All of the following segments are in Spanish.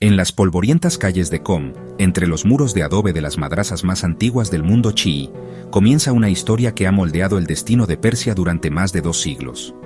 En las polvorientas calles de Qom, entre los muros de adobe de las madrasas más antiguas del mundo chií, comienza una historia que ha moldeado el destino de Persia durante más de 2 siglos.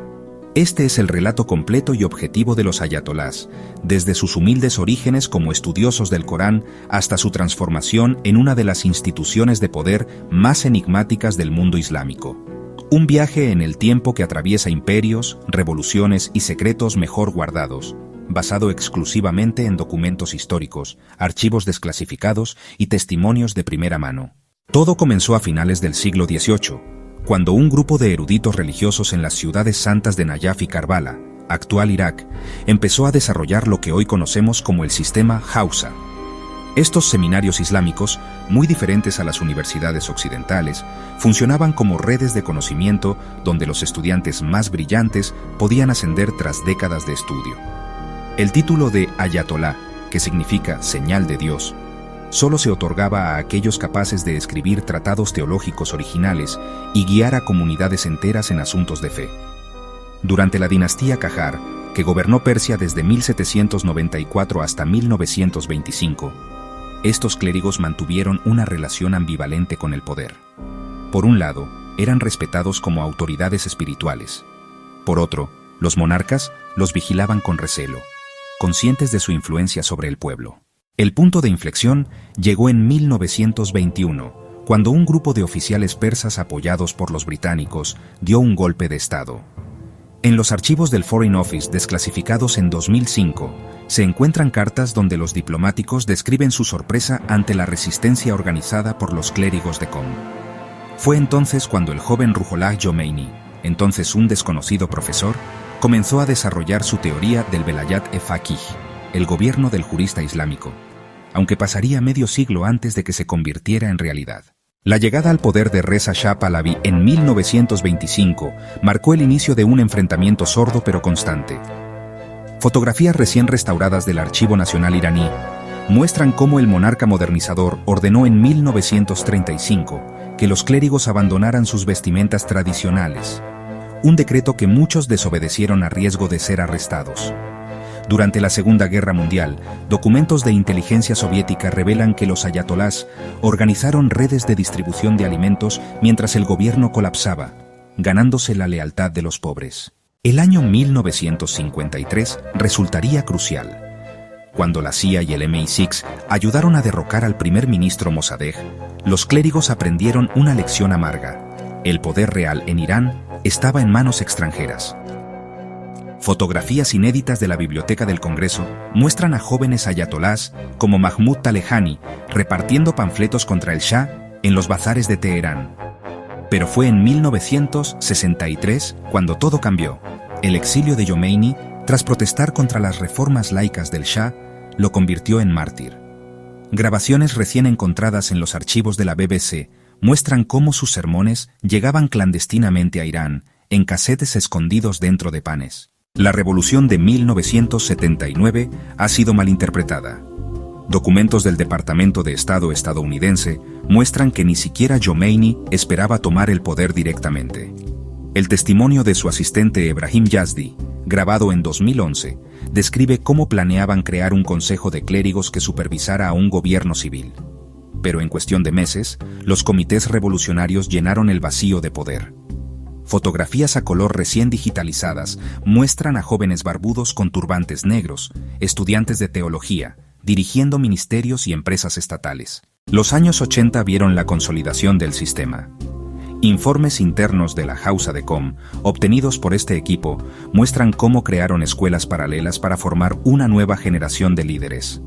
Este es el relato completo y objetivo de los ayatolás, desde sus humildes orígenes como estudiosos del Corán hasta su transformación en una de las instituciones de poder más enigmáticas del mundo islámico. Un viaje en el tiempo que atraviesa imperios, revoluciones y secretos mejor guardados, basado exclusivamente en documentos históricos, archivos desclasificados y testimonios de primera mano. Todo comenzó a finales del siglo XVIII, cuando un grupo de eruditos religiosos en las ciudades santas de Nayaf y Karbala, actual Irak, empezó a desarrollar lo que hoy conocemos como el sistema Hausa. Estos seminarios islámicos, muy diferentes a las universidades occidentales, funcionaban como redes de conocimiento donde los estudiantes más brillantes podían ascender tras décadas de estudio. El título de Ayatolá, que significa señal de Dios, solo se otorgaba a aquellos capaces de escribir tratados teológicos originales y guiar a comunidades enteras en asuntos de fe. Durante la dinastía Qajar, que gobernó Persia desde 1794 hasta 1925, estos clérigos mantuvieron una relación ambivalente con el poder. Por un lado, eran respetados como autoridades espirituales. Por otro, los monarcas los vigilaban con recelo, conscientes de su influencia sobre el pueblo. El punto de inflexión llegó en 1921, cuando un grupo de oficiales persas apoyados por los británicos dio un golpe de estado. En los archivos del Foreign Office desclasificados en 2005, se encuentran cartas donde los diplomáticos describen su sorpresa ante la resistencia organizada por los clérigos de Qom. Fue entonces cuando el joven Ruhollah Khomeini, entonces un desconocido profesor, comenzó a desarrollar su teoría del Velayat-e-Faqih, el gobierno del jurista islámico, aunque pasaría medio siglo antes de que se convirtiera en realidad. La llegada al poder de Reza Shah Pahlavi en 1925 marcó el inicio de un enfrentamiento sordo pero constante. Fotografías recién restauradas del Archivo Nacional iraní muestran cómo el monarca modernizador ordenó en 1935 que los clérigos abandonaran sus vestimentas tradicionales, un decreto que muchos desobedecieron a riesgo de ser arrestados. Durante la Segunda Guerra Mundial, documentos de inteligencia soviética revelan que los ayatolás organizaron redes de distribución de alimentos mientras el gobierno colapsaba, ganándose la lealtad de los pobres. El año 1953 resultaría crucial. Cuando la CIA y el MI6 ayudaron a derrocar al primer ministro Mossadegh, los clérigos aprendieron una lección amarga. El poder real en Irán estaba en manos extranjeras. Fotografías inéditas de la Biblioteca del Congreso muestran a jóvenes ayatolás como Mahmoud Talehani repartiendo panfletos contra el Shah en los bazares de Teherán. Pero fue en 1963 cuando todo cambió. El exilio de Khomeini, tras protestar contra las reformas laicas del Shah, lo convirtió en mártir. Grabaciones recién encontradas en los archivos de la BBC muestran cómo sus sermones llegaban clandestinamente a Irán, en casetes escondidos dentro de panes. La revolución de 1979 ha sido malinterpretada. Documentos del Departamento de Estado estadounidense muestran que ni siquiera Khomeini esperaba tomar el poder directamente. El testimonio de su asistente Ebrahim Yazdi, grabado en 2011, describe cómo planeaban crear un consejo de clérigos que supervisara a un gobierno civil. Pero en cuestión de meses, los comités revolucionarios llenaron el vacío de poder. Fotografías a color recién digitalizadas muestran a jóvenes barbudos con turbantes negros, estudiantes de teología, dirigiendo ministerios y empresas estatales. Los años 80 vieron la consolidación del sistema. Informes internos de la Hausa de Qom, obtenidos por este equipo, muestran cómo crearon escuelas paralelas para formar una nueva generación de líderes.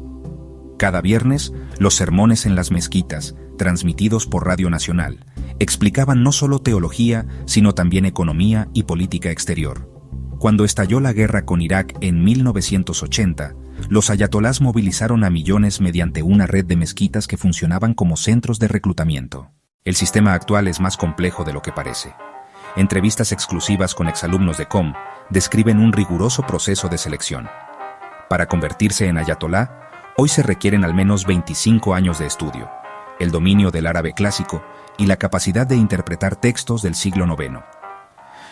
Cada viernes, los sermones en las mezquitas, transmitidos por Radio Nacional, explicaban no solo teología, sino también economía y política exterior. Cuando estalló la guerra con Irak en 1980, los ayatolás movilizaron a millones mediante una red de mezquitas que funcionaban como centros de reclutamiento. El sistema actual es más complejo de lo que parece. Entrevistas exclusivas con exalumnos de Qom describen un riguroso proceso de selección. Para convertirse en ayatolá, hoy se requieren al menos 25 años de estudio, el dominio del árabe clásico y la capacidad de interpretar textos del siglo IX.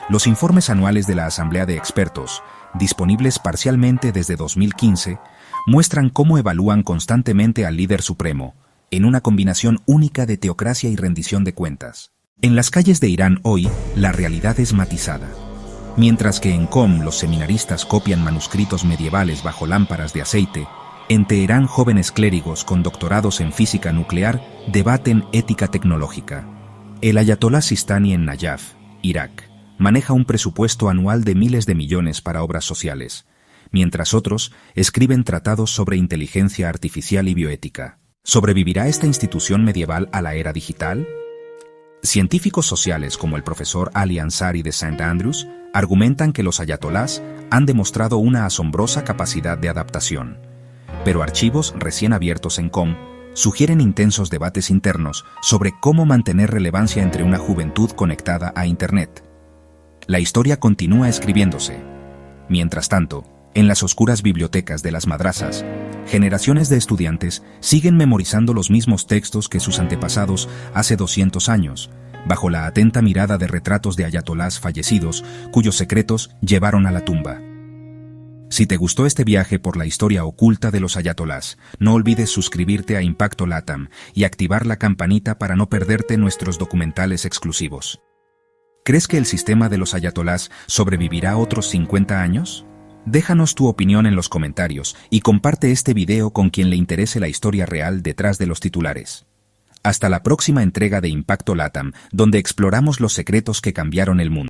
Los informes anuales de la Asamblea de Expertos, disponibles parcialmente desde 2015, muestran cómo evalúan constantemente al líder supremo, en una combinación única de teocracia y rendición de cuentas. En las calles de Irán hoy, la realidad es matizada. Mientras que en Qom los seminaristas copian manuscritos medievales bajo lámparas de aceite, en Teherán jóvenes clérigos con doctorados en física nuclear debaten ética tecnológica. El ayatolá Sistani en Nayaf, Irak, maneja un presupuesto anual de miles de millones para obras sociales, mientras otros escriben tratados sobre inteligencia artificial y bioética. ¿Sobrevivirá esta institución medieval a la era digital? Científicos sociales como el profesor Ali Ansari de St. Andrews argumentan que los ayatolás han demostrado una asombrosa capacidad de adaptación, pero archivos recién abiertos en Qom sugieren intensos debates internos sobre cómo mantener relevancia entre una juventud conectada a Internet. La historia continúa escribiéndose. Mientras tanto, en las oscuras bibliotecas de las madrasas, generaciones de estudiantes siguen memorizando los mismos textos que sus antepasados hace 200 años, bajo la atenta mirada de retratos de ayatolás fallecidos cuyos secretos llevaron a la tumba. Si te gustó este viaje por la historia oculta de los ayatolás, no olvides suscribirte a Impacto LATAM y activar la campanita para no perderte nuestros documentales exclusivos. ¿Crees que el sistema de los ayatolás sobrevivirá otros 50 años? Déjanos tu opinión en los comentarios y comparte este video con quien le interese la historia real detrás de los titulares. Hasta la próxima entrega de Impacto LATAM, donde exploramos los secretos que cambiaron el mundo.